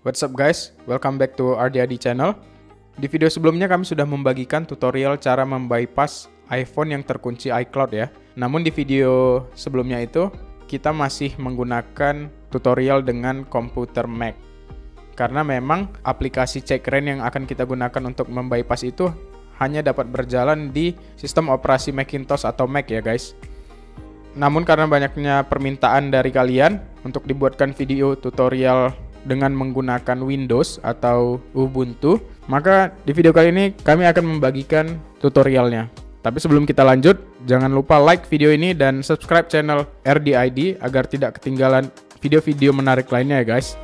What's up guys, welcome back to RDAD channel. Di video sebelumnya kami sudah membagikan tutorial cara membypass iPhone yang terkunci iCloud ya. Namun di video sebelumnya itu kita masih menggunakan tutorial dengan komputer Mac. Karena memang aplikasi Checkra1n yang akan kita gunakan untuk membypass itu hanya dapat berjalan di sistem operasi Macintosh atau Mac ya guys. Namun karena banyaknya permintaan dari kalian untuk dibuatkan video tutorial dengan menggunakan Windows atau Ubuntu, maka di video kali ini kami akan membagikan tutorialnya. Tapi sebelum kita lanjut, jangan lupa like video ini dan subscribe channel RDID agar tidak ketinggalan video-video menarik lainnya ya guys.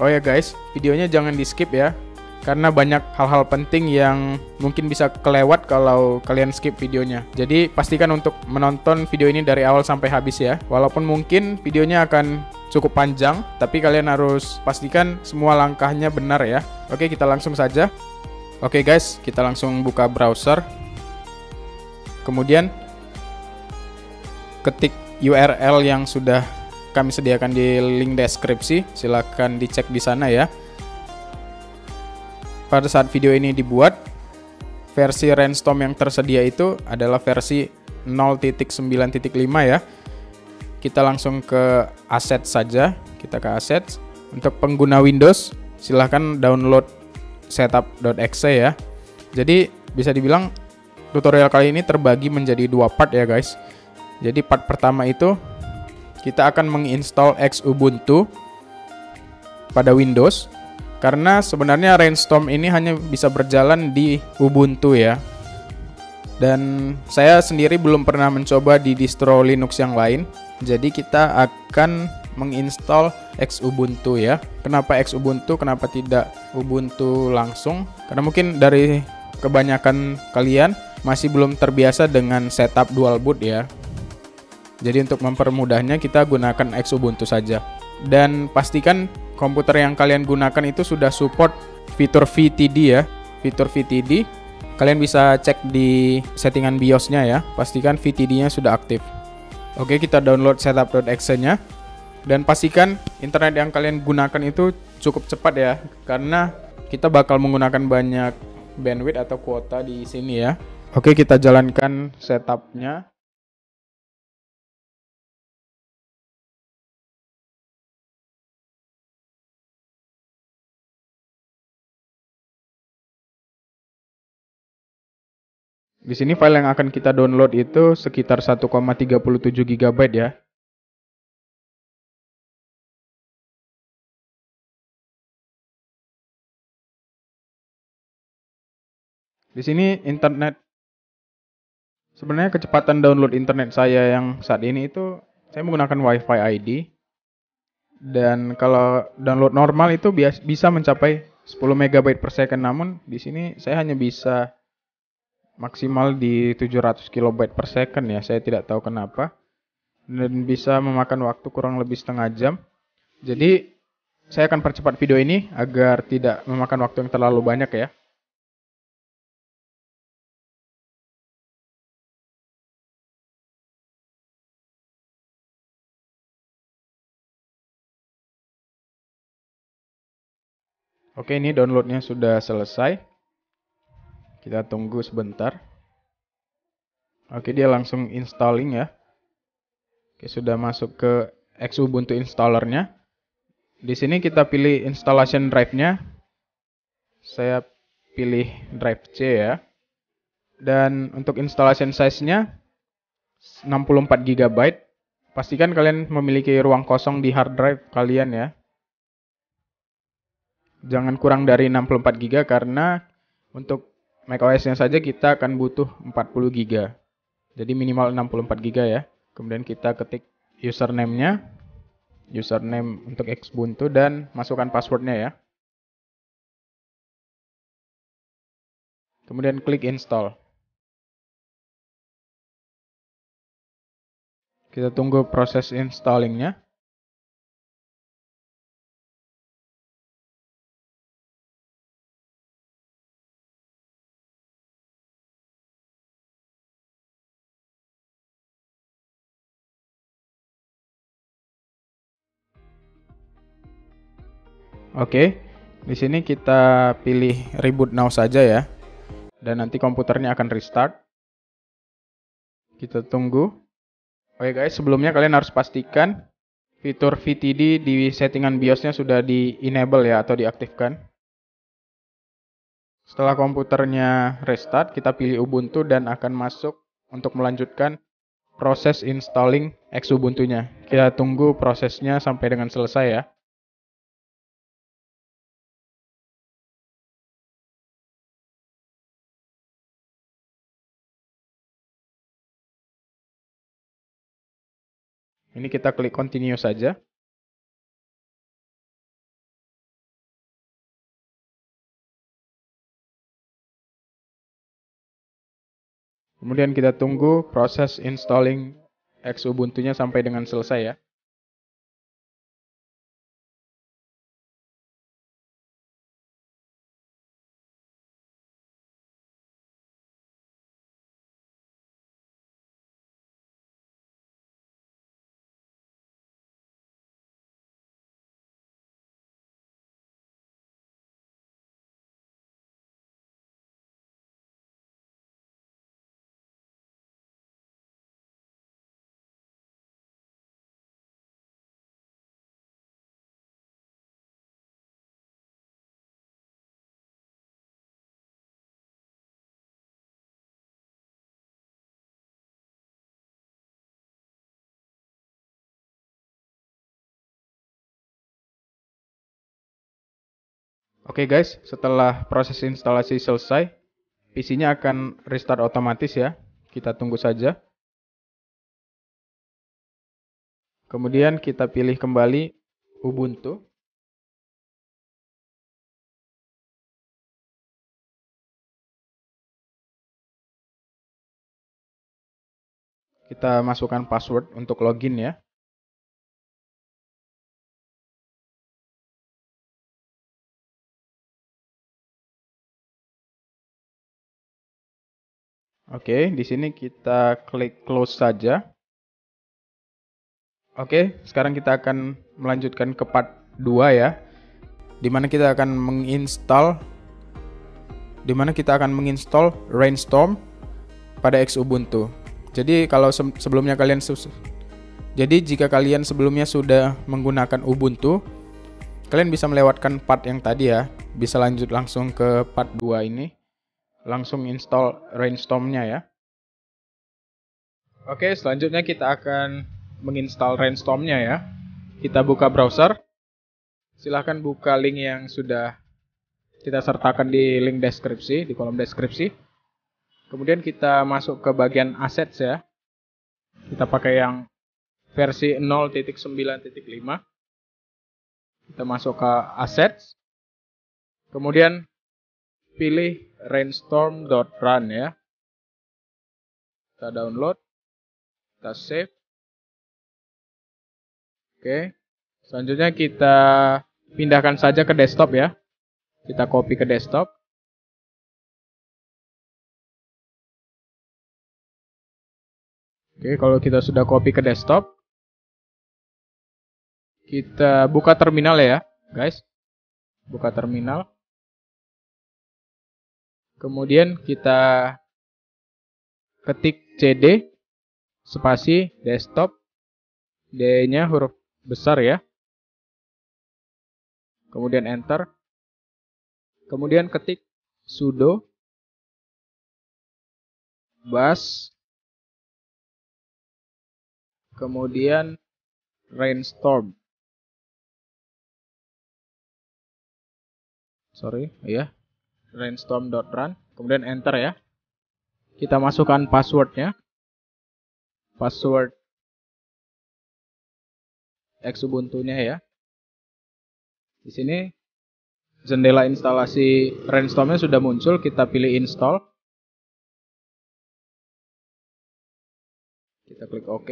Oh ya guys, videonya jangan di skip ya, karena banyak hal-hal penting yang mungkin bisa kelewat kalau kalian skip videonya. Jadi pastikan untuk menonton video ini dari awal sampai habis ya. Walaupun mungkin videonya akan cukup panjang, tapi kalian harus pastikan semua langkahnya benar ya. Oke, kita langsung saja. Oke guys, kita langsung buka browser. Kemudian ketik URL yang sudah kami sediakan di link deskripsi. Silahkan dicek di sana ya. Pada saat video ini dibuat, versi Rainstorm yang tersedia itu adalah versi 0.9.5 ya. Kita langsung ke aset saja, kita ke aset. Untuk pengguna Windows, silahkan download setup.exe ya. Jadi bisa dibilang tutorial kali ini terbagi menjadi dua part ya guys. Jadi part pertama itu kita akan menginstall Xubuntu pada Windows. Karena sebenarnya Rainstorm ini hanya bisa berjalan di Ubuntu ya. Dan saya sendiri belum pernah mencoba di distro Linux yang lain. Jadi kita akan menginstall Xubuntu ya. Kenapa Xubuntu? Kenapa tidak Ubuntu langsung? Karena mungkin dari kebanyakan kalian masih belum terbiasa dengan setup dual boot ya. Jadi untuk mempermudahnya kita gunakan Xubuntu saja. Dan pastikan komputer yang kalian gunakan itu sudah support fitur VTD ya. Fitur VTD kalian bisa cek di settingan BIOS-nya ya. Pastikan VTD-nya sudah aktif. Oke, kita download setup.exe-nya. Dan pastikan internet yang kalian gunakan itu cukup cepat ya, karena kita bakal menggunakan banyak bandwidth atau kuota di sini ya. Oke, kita jalankan setup-nya. Di sini file yang akan kita download itu sekitar 1,37 GB ya. Di sini internet, sebenarnya kecepatan download internet saya yang saat ini itu saya menggunakan WiFi ID. Dan kalau download normal itu bisa mencapai 10 MB per second. Namun di sini saya hanya bisa maksimal di 700 KB per second ya. Saya tidak tahu kenapa. Dan bisa memakan waktu kurang lebih setengah jam. Jadi saya akan percepat video ini agar tidak memakan waktu yang terlalu banyak ya. Oke, ini downloadnya sudah selesai. Kita tunggu sebentar. Oke, dia langsung installing ya. Oke, sudah masuk ke Xubuntu installernya. Di sini kita pilih installation drive-nya. Saya pilih drive C ya. Dan untuk installation size-nya 64 GB. Pastikan kalian memiliki ruang kosong di hard drive kalian ya. Jangan kurang dari 64 GB karena untuk macOS-nya saja kita akan butuh 40 GB. Jadi minimal 64 GB ya. Kemudian kita ketik username-nya. Username untuk Xubuntu dan masukkan passwordnya ya. Kemudian klik install. Kita tunggu proses installingnya. Oke, di sini kita pilih reboot now saja ya. Dan nanti komputernya akan restart. Kita tunggu. Oke guys, sebelumnya kalian harus pastikan fitur VTD di settingan BIOS-nya sudah di-enable ya atau diaktifkan. Setelah komputernya restart, kita pilih Ubuntu dan akan masuk untuk melanjutkan proses installing Xubuntu-nya. Kita tunggu prosesnya sampai dengan selesai ya. Ini kita klik continue saja. Kemudian kita tunggu proses installing Xubuntu-nya sampai dengan selesai ya. Oke guys, setelah proses instalasi selesai, PC-nya akan restart otomatis ya. Kita tunggu saja. Kemudian kita pilih kembali Ubuntu. Kita masukkan password untuk login ya. Oke, di sini kita klik close saja. Oke, sekarang kita akan melanjutkan ke part 2 ya. Di mana kita akan menginstal Rainstorm pada Xubuntu. Jadi jika kalian sebelumnya sudah menggunakan Ubuntu, kalian bisa melewatkan part yang tadi ya. Bisa lanjut langsung ke part 2 ini. Langsung install Rainstorm-nya ya. Oke, selanjutnya kita akan menginstal Rainstorm-nya ya. Kita buka browser. Silahkan buka link yang sudah kita sertakan di link deskripsi, di kolom deskripsi. Kemudian kita masuk ke bagian assets ya. Kita pakai yang versi 0.9.5. Kita masuk ke assets. Kemudian pilih rainstorm.run ya. Kita download. Kita save. Oke. Selanjutnya kita pindahkan saja ke desktop ya. Kita copy ke desktop. Oke, kalau kita sudah copy ke desktop, kita buka terminal ya, guys. Buka terminal. Kemudian kita ketik cd spasi desktop, D-nya huruf besar ya. Kemudian enter. Kemudian ketik sudo bash kemudian rainstorm. Rainstorm.run, kemudian enter ya. Kita masukkan passwordnya. Password Xubuntu-nya ya. Di sini jendela instalasi Rainstorm-nya sudah muncul, kita pilih install. Kita klik OK.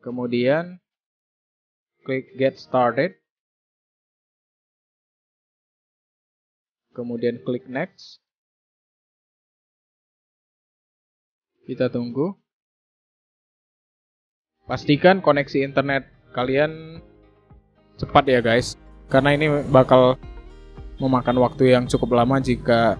Kemudian klik get started. Kemudian klik next. Kita tunggu. Pastikan koneksi internet kalian cepat ya guys, karena ini bakal memakan waktu yang cukup lama jika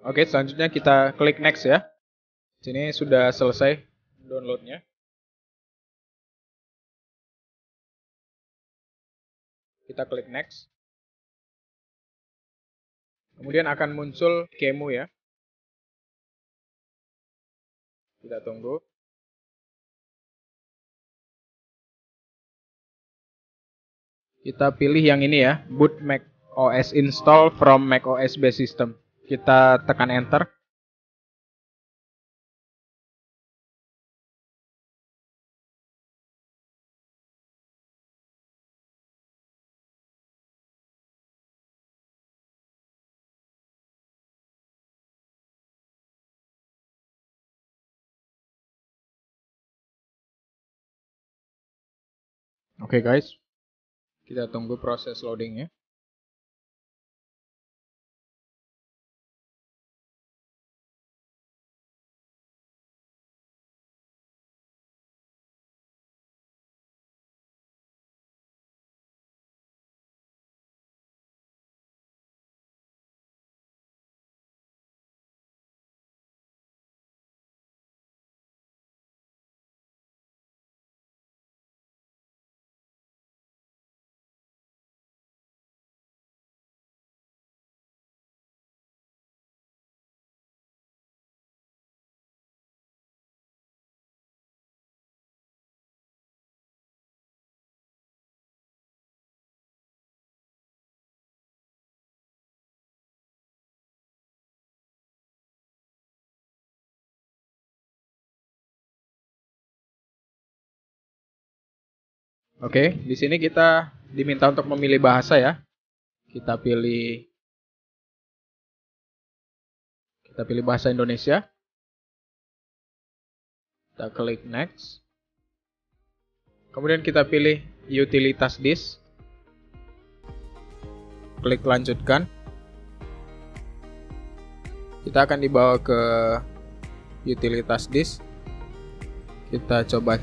Oke, selanjutnya kita klik next ya. Sini sudah selesai downloadnya. Kita klik next. Kemudian akan muncul Qemu ya. Kita tunggu. Kita pilih yang ini ya, boot Mac OS install from Mac OS base system. Kita tekan enter. Oke guys, kita tunggu proses loadingnya. Oke, di sini kita diminta untuk memilih bahasa ya. Kita pilih bahasa Indonesia. Kita klik next. Kemudian kita pilih utilitas disk. Klik lanjutkan. Kita akan dibawa ke utilitas disk. Kita coba.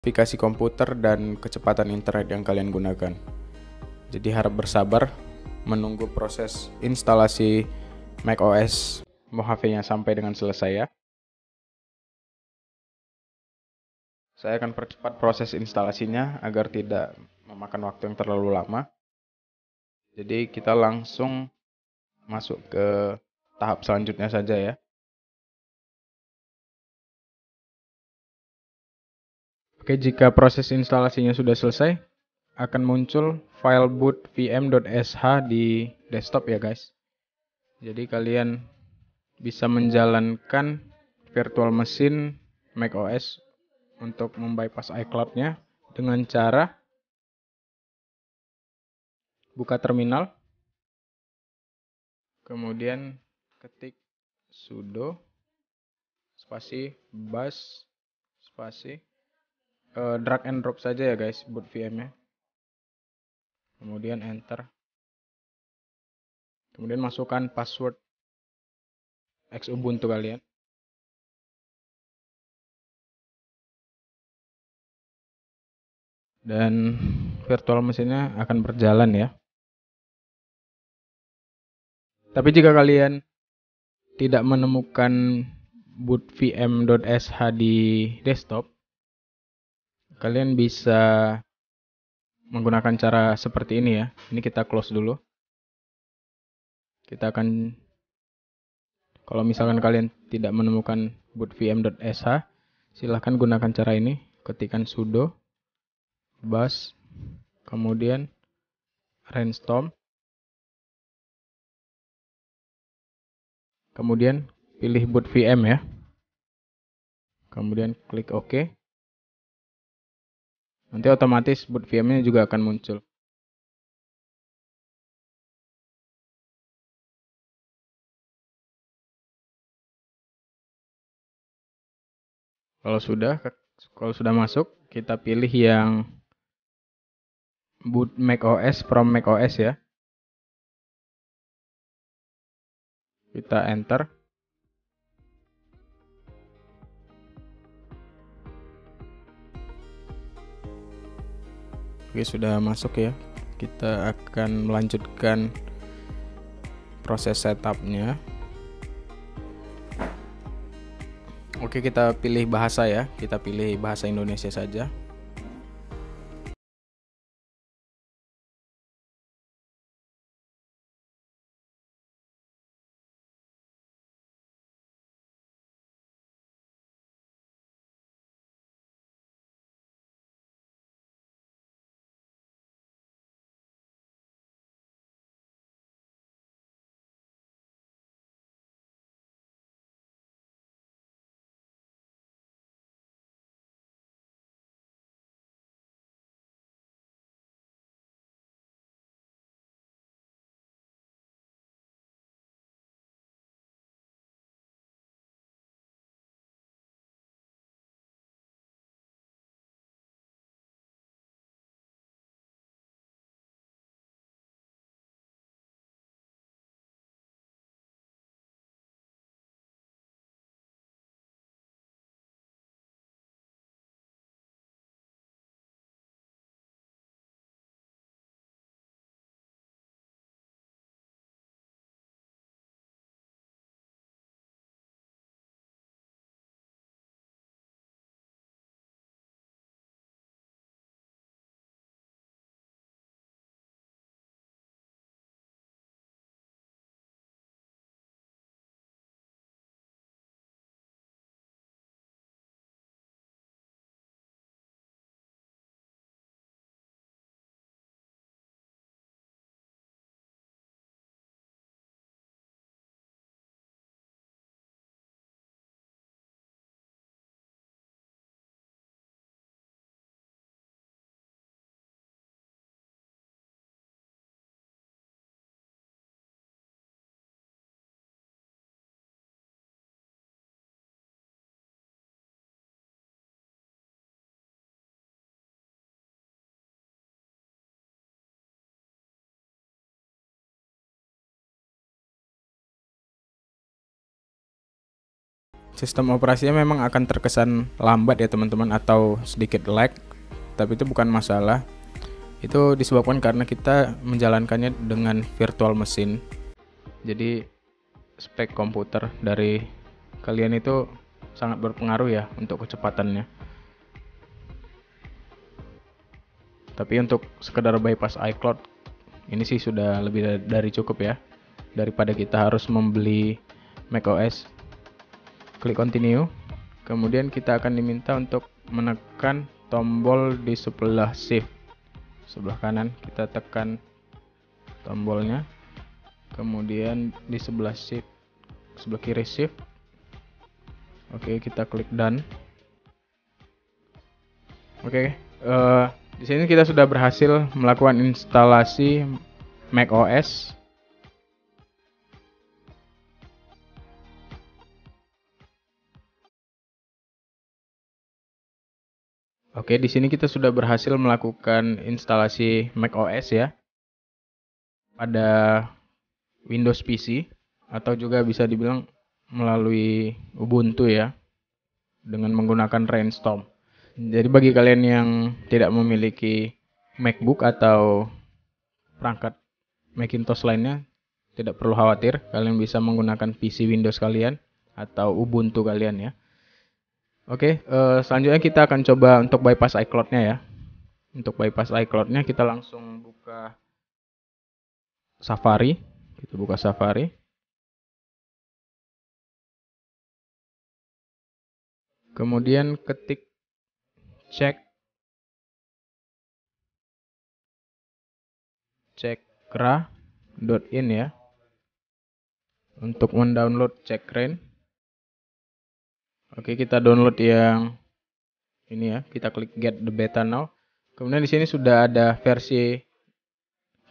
Aplikasi komputer dan kecepatan internet yang kalian gunakan. Jadi harap bersabar menunggu proses instalasi macOS Mojave-nya sampai dengan selesai ya. Saya akan percepat proses instalasinya agar tidak memakan waktu yang terlalu lama. Jadi kita langsung masuk ke tahap selanjutnya saja ya. Oke, jika proses instalasinya sudah selesai, akan muncul file boot vm.sh di desktop ya guys. Jadi kalian bisa menjalankan virtual machine macOS untuk membypass iCloud-nya dengan cara buka terminal, kemudian ketik sudo spasi bash spasi drag and drop saja ya guys boot VM-nya. Kemudian enter. Kemudian masukkan password Xubuntu kalian. Dan virtual mesinnya akan berjalan ya. Tapi jika kalian tidak menemukan boot vm.sh di desktop, kalian bisa menggunakan cara seperti ini ya. Ini kita close dulu. Kita akan, kalau misalkan kalian tidak menemukan boot vm.sh, silahkan gunakan cara ini. Ketikkan sudo bash kemudian rainstorm, kemudian pilih boot VM ya, kemudian klik OK. Nanti otomatis boot VM-nya juga akan muncul. Kalau sudah masuk, kita pilih yang boot macOS from macOS ya. Kita enter. Oke, sudah masuk ya. Kita akan melanjutkan proses setupnya. Oke, kita pilih bahasa ya, kita pilih bahasa Indonesia saja. Sistem operasinya memang akan terkesan lambat ya teman-teman, atau sedikit lag, tapi itu bukan masalah. Itu disebabkan karena kita menjalankannya dengan virtual machine. Jadi spek komputer dari kalian itu sangat berpengaruh ya untuk kecepatannya. Tapi untuk sekedar bypass iCloud ini sih sudah lebih dari cukup ya, daripada kita harus membeli macOS. Klik continue, kemudian kita akan diminta untuk menekan tombol di sebelah shift, sebelah kanan kita tekan tombolnya, kemudian di sebelah shift, sebelah kiri shift. Oke, kita klik done. Oke, di sini kita sudah berhasil melakukan instalasi macOS. Oke, di sini kita sudah berhasil melakukan instalasi macOS ya pada Windows PC, atau juga bisa dibilang melalui Ubuntu ya, dengan menggunakan Rainstorm. Jadi bagi kalian yang tidak memiliki MacBook atau perangkat Macintosh lainnya, tidak perlu khawatir, kalian bisa menggunakan PC Windows kalian atau Ubuntu kalian ya. Oke, selanjutnya kita akan coba untuk bypass iCloud-nya ya. Untuk bypass iCloud-nya kita langsung buka Safari. Kita buka Safari. Kemudian ketik checkra.in ya. Untuk mendownload checkra. Oke, kita download yang ini ya. Kita klik get the beta now. Kemudian di sini sudah ada versi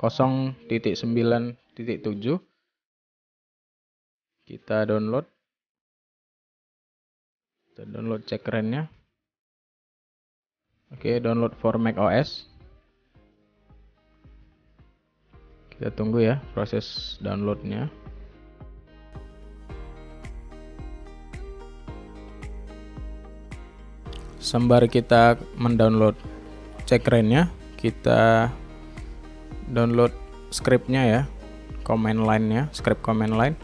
0.9.7. Kita download. Kita download checkra-nya. Oke, download for macOS. Kita tunggu ya proses downloadnya. Sembari kita mendownload checkra-nya, kita download scriptnya ya, command line-nya, script command line.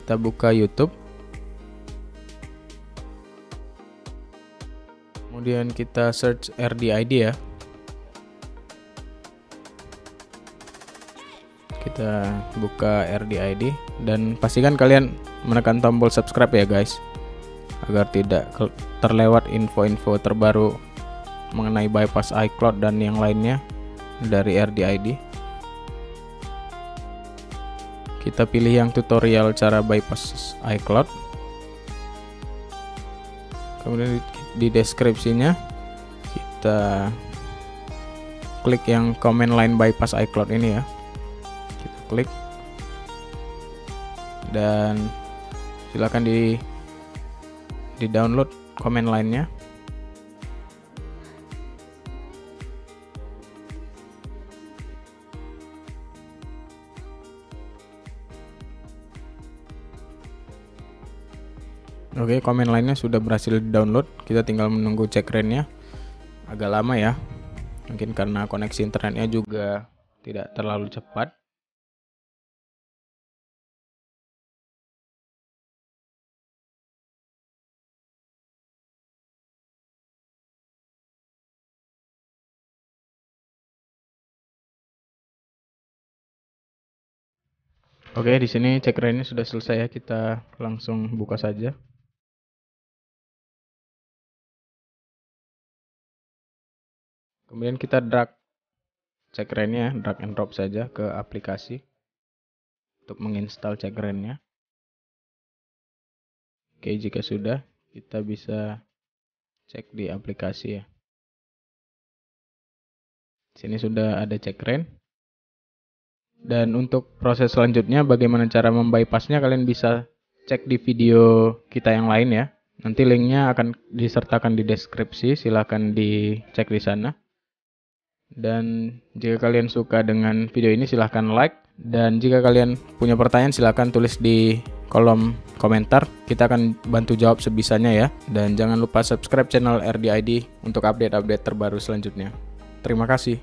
Kita buka YouTube. Kemudian kita search RDID ya. Kita buka RDID dan pastikan kalian menekan tombol subscribe ya guys, agar tidak terlewat info-info terbaru mengenai bypass iCloud dan yang lainnya dari RDID. Kita pilih yang tutorial cara bypass iCloud. Kemudian di deskripsinya kita klik yang command line bypass iCloud ini ya. Kita klik dan silakan di download command line-nya. Oke, command line-nya sudah berhasil di-download. Kita tinggal menunggu checkra1-nya. Agak lama ya. Mungkin karena koneksi internetnya juga tidak terlalu cepat. Oke, di sini checkra1-nya sudah selesai ya. Kita langsung buka saja. Kemudian kita drag checkra1-nya, drag and drop saja ke aplikasi untuk menginstal checkra1-nya. Oke, jika sudah, kita bisa cek di aplikasi ya. Sini sudah ada checkra1. Dan untuk proses selanjutnya bagaimana cara membypassnya, kalian bisa cek di video kita yang lain ya. Nanti linknya akan disertakan di deskripsi, silahkan dicek di sana. Dan jika kalian suka dengan video ini silahkan like. Dan jika kalian punya pertanyaan silahkan tulis di kolom komentar. Kita akan bantu jawab sebisanya ya. Dan jangan lupa subscribe channel RDID untuk update-update terbaru selanjutnya. Terima kasih.